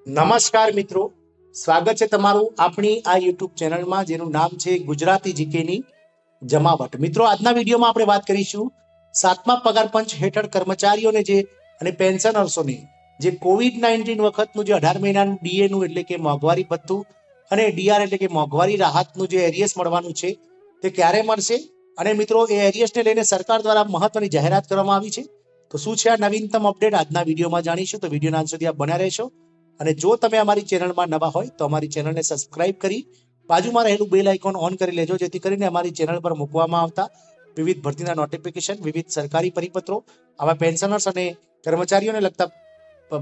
નમસ્કાર મિત્રો, સ્વાગત છે તમારું આપણી આ યુટ્યુબ ચેનલમાં જેનું નામ છે ગુજરાતી જીકેની જમાવટ. મિત્રો, આજના વિડીયોમાં આપણે વાત કરીશું 7મા પગાર પંચ હેઠળ કર્મચારીઓને જે અને પેન્શનર્સોને જે કોવિડ-19 વખતનું જે 18 મહિનાનું ડીએનું એટલે કે મોંઘવારી ભથ્થું અને ડીઆર એટલે કે મોંઘવારી રાહતનું જે એરિયસ મળવાનું છે તે ક્યારે મળશે અને મિત્રો એ એરિયસને લઈને સરકાર દ્વારા મહત્વની જાહેરાત કરવામાં આવી છે. તો શું છે આ નવીનતમ અપડેટ આજના વિડીયોમાં જાણીશું. તો વિડીયોના અંત સુધી આપ બન્યા રહેશો અને જો તમે અમારી ચેનલમાં નવા હોય તો અમારી ચેનલને સબસ્ક્રાઇબ કરી બાજુમાં રહેલું બેલ આઇકોન ઓન કરી લેજો, જેથી કરીને અમારી ચેનલ પર મૂકવામાં આવતા વિવિધ ભરતીના નોટિફિકેશન, વિવિધ સરકારી પરિપત્રો, આવા પેન્શનર્સ અને કર્મચારીઓને લગતા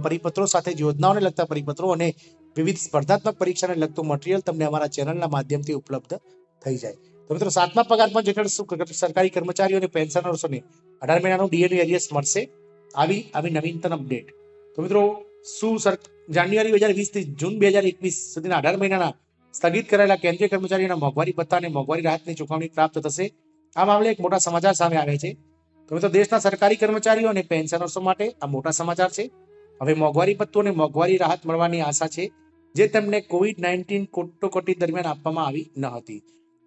પરિપત્રો સાથે યોજનાઓને લગતા પરિપત્રો અને વિવિધ સ્પર્ધાત્મક પરીક્ષાને લગતું મટીરિયલ તમને અમારા ચેનલના માધ્યમથી ઉપલબ્ધ થઈ જાય. તો મિત્રો, 7મા પગાર પંચ હેઠળ સરકારી કર્મચારીઓ અને પેન્શનર્સોને 18 મહિનાનું ડીએનું એરિયસ મળશે. આવી નવીનતમ અપડેટ. તો મિત્રો, શું જાન્યુઆરી 2020 થી જૂન 2021 સુધીના 18 મહિનાના સ્થગિત કરાયેલા કેન્દ્રીય કર્મચારીઓના મોંઘવારી ભથ્થા અને મોંઘવારી રાહતની ચૂકવણી પ્રાપ્ત થશે? આ મામલે એક મોટા સમાચાર સામે આવે છે. તો મિત્રો, દેશના સરકારી કર્મચારીઓ અને પેન્શનર્સો માટે આ મોટા સમાચાર છે. હવે મોંઘવારી ભથ્થું અને મોંઘવારી રાહત મળવાની આશા છે, જે તેમને કોવિડ-19 કટોકટી દરમિયાન આપવામાં આવી ન હતી.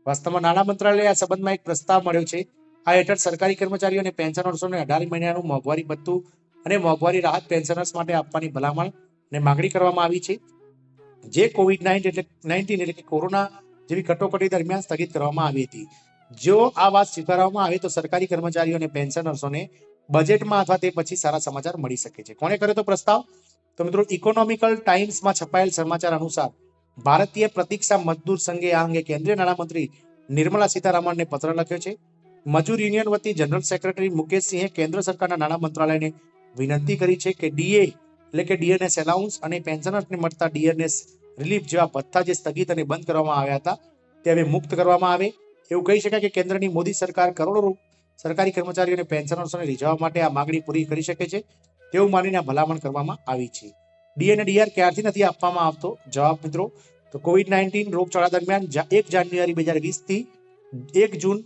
વાસ્તવમાં નાણાં મંત્રાલયે આ સંબંધમાં એક પ્રસ્તાવ મળ્યો છે. આ હેઠળ સરકારી કર્મચારીઓ અને પેન્શનર્સોને 18 મહિનાનું મોંઘવારી ભથ્થું અને મોંઘવારી રાહત પેન્શનર્સ માટે આપવાની ભલામણ અને માંગણી કરવામાં આવી છે, જે કોવિડ-19 એટલે કે કોરોના જેવી કટોકટી દરમિયાન સ્થગિત કરવામાં આવી હતી. જો આ વાત સ્વીકારવામાં આવે તો સરકારી કર્મચારીઓ અને પેન્શનર્સોને બજેટમાં અથવા તે પછી સારા સમાચાર મળી શકે છે. કોણે કર્યો તો પ્રસ્તાવ? તો મિત્રો, ઇકોનોમિકલ ટાઈમ્સમાં છપાયેલ સમાચાર અનુસાર ભારતીય પ્રતીક્ષા મજદૂર સંઘે આ અંગે કેન્દ્રીય નાણામંત્રી નિર્મલા સીતારામનને પત્ર લખ્યો છે. મજૂર યુનિયન વતી જનરલ સેક્રેટરી મુકેશ સિંહે કેન્દ્ર સરકારના નાણાં મંત્રાલયને વિનંતી કરી છે કે ડીએ એટલે કે ડીએનએસ એલાઉન્સ અને પેન્શનર્સને મળતા ડીએનએસ રિલીફ જેવા ભથ્થા જે સ્થગિત અને બંધ કરવામાં આવ્યા હતા તે હવે મુક્ત કરવામાં આવે. એવું કહી શકાય કે કેન્દ્રની મોદી સરકાર કરોડો સરકારી કર્મચારીઓ અને પેન્શનર્સોને રીઝવવા માટે આ માંગણી પૂરી કરી શકે છે તેવું માનીને આ ભલામણ કરવામાં આવી છે. ડી અને ડીઆર ક્યારથી નથી આપવામાં આવતો? જવાબ મિત્રો, તો કોવિડ-19 રોગચાળા દરમિયાન 1 જાન્યુઆરી 2020 થી 1 જૂન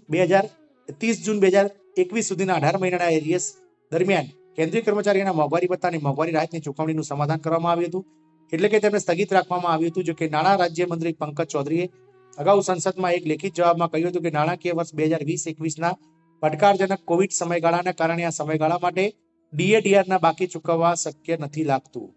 30 જૂન 2021 સુધીના 18 મહિનાના એરિયસ દરમિયાન કેન્દ્રીય કર્મચારીઓના મોંઘવારી ભથ્થા અને મોંઘવારી રાહતની ચૂકવણીનું સમાધાન કરવામાં આવ્યું હતું, એટલે કે તેમને સ્થગિત રાખવામાં આવ્યું હતું. જો કે નાણાં રાજ્યમંત્રી પંકજ ચૌધરીએ અગાઉ સંસદમાં એક લેખિત જવાબમાં કહ્યું હતું કે નાણાકીય વર્ષ 2020-21ના પડકારજનક કોવિડ સમયગાળાના કારણે આ સમયગાળા માટે ડીએડીઆરના બાકી ચૂકવવા શક્ય નથી લાગતું.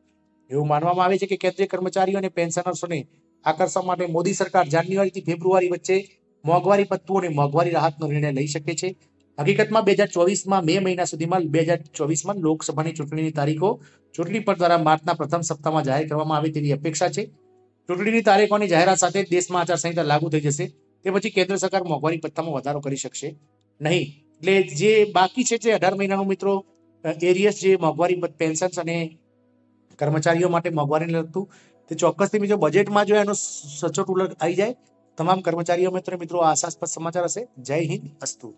એવું માનવામાં આવે છે કે કેન્દ્રીય કર્મચારીઓ અને પેન્શનર્સોને આકર્ષવા માટે મોદી સરકાર જાન્યુઆરીથી ફેબ્રુઆરી વચ્ચે મોંઘવારી ભથ્થું અને મોંઘવારી રાહતનો નિર્ણય લઈ શકે છે. હકીકતમાં 2024માં મે મહિના સુધીમાં 2024માં લોકસભાની ચૂંટણીની તારીખો ચૂંટણી પંચ દ્વારા માર્ચના પ્રથમ સપ્તાહમાં જાહેર કરવામાં આવે તેવી અપેક્ષા છે. ચૂંટણીની તારીખોની જાહેરાત સાથે દેશમાં આચારસંહિતા લાગુ થઈ જશે. તે પછી કેન્દ્ર સરકાર મોંઘવારી ભથ્થામાં વધારો કરી શકશે નહીં. એટલે જે બાકી છે જે 18 મહિનાનું મિત્રો એરિયસ જે મોંઘવારી પેન્શન અને કર્મચારીઓ માટે મોંઘવારીને લગતું તે ચોક્કસથી મિત્રો બજેટમાં જો એનો સચોટ ઉલ્લેખ આવી જાય તમામ કર્મચારીઓ મિત્રો આશાસ્પદ સમાચાર હશે. જય હિન્દ, અસ્તુ.